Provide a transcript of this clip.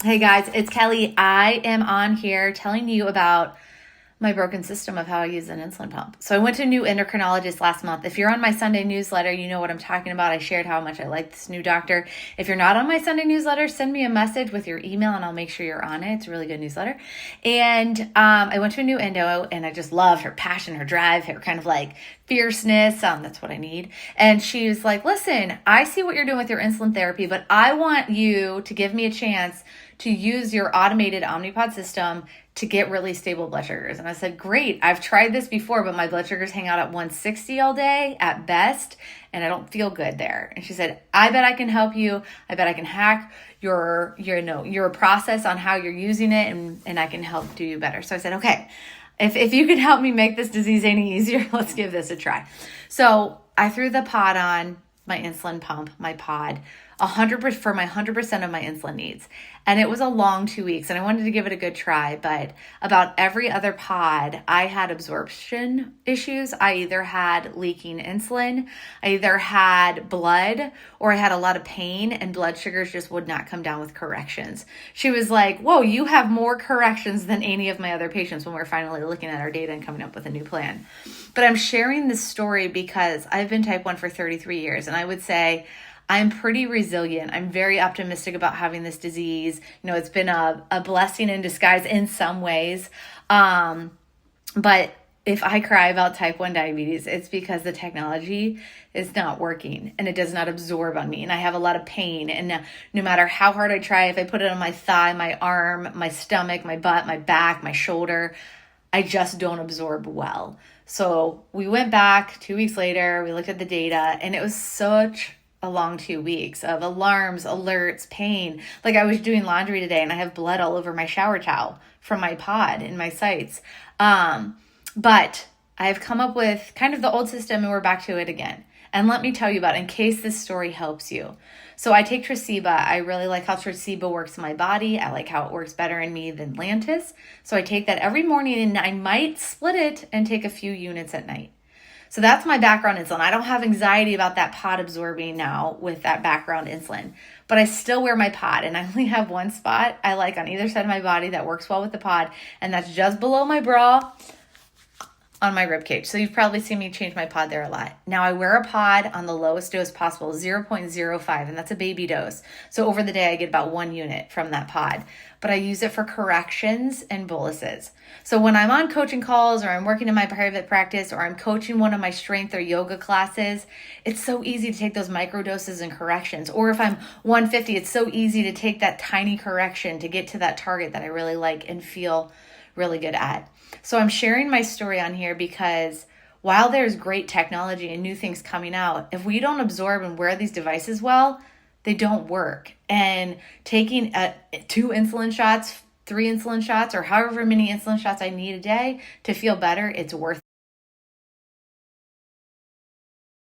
Hey guys, it's Kelly. I am on here telling you about my broken system of how I use an insulin pump. So I went to a new endocrinologist last month. If you're on my Sunday newsletter, you know what I'm talking about. I shared how much I like this new doctor. If you're not on my Sunday newsletter, send me a message with your email and I'll make sure you're on it. It's a really good newsletter. And I went to a new endo and I just loved her passion, her drive, her kind of like fierceness. That's what I need. And she was like, listen, I see what you're doing with your insulin therapy, but I want you to give me a chance to use your automated Omnipod system to get really stable blood sugars. And I said, great, I've tried this before, but my blood sugars hang out at 160 all day at best, and I don't feel good there. And she said, I bet I can help you. I bet I can hack your process on how you're using it, and I can help do you better. So I said, okay, if you can help me make this disease any easier, let's give this a try. So I threw the pod on, my insulin pump, my pod, 100% for my 100% of my insulin needs. And it was a long 2 weeks and I wanted to give it a good try, but about every other pod, I had absorption issues. I either had leaking insulin, I either had blood, or I had a lot of pain and blood sugars just would not come down with corrections. She was like, whoa, you have more corrections than any of my other patients when we're finally looking at our data and coming up with a new plan. But I'm sharing this story because I've been type 1 for 33 years and I would say I'm pretty resilient. I'm very optimistic about having this disease. You know, it's been a blessing in disguise in some ways. But if I cry about type 1 diabetes, it's because the technology is not working and it does not absorb on me. And I have a lot of pain. And no matter how hard I try, if I put it on my thigh, my arm, my stomach, my butt, my back, my shoulder, I just don't absorb well. So we went back 2 weeks later, we looked at the data, and it was such a long 2 weeks of alarms, alerts, pain. Like I was doing laundry today and I have blood all over my shower towel from my pod in my sites. But I've come up with kind of the old system and we're back to it again. And let me tell you about it in case this story helps you. So I take Tresiba. I really like how Tresiba works in my body. I like how it works better in me than Lantus. So I take that every morning and I might split it and take a few units at night. So that's my background insulin. I don't have anxiety about that pod absorbing now with that background insulin, but I still wear my pod and I only have one spot I like on either side of my body that works well with the pod, and that's just below my bra on my rib cage. So you've probably seen me change my pod there a lot. Now I wear a pod on the lowest dose possible, 0.05, and that's a baby dose. So over the day I get about 1 unit from that pod, but I use it for corrections and boluses. So when I'm on coaching calls or I'm working in my private practice or I'm coaching one of my strength or yoga classes, it's so easy to take those micro doses and corrections. Or if I'm 150, it's so easy to take that tiny correction to get to that target that I really like and feel really good at. So I'm sharing my story on here because while there's great technology and new things coming out, if we don't absorb and wear these devices well, they don't work. And taking 2 insulin shots, 3 insulin shots, or however many insulin shots I need a day to feel better, it's worth it.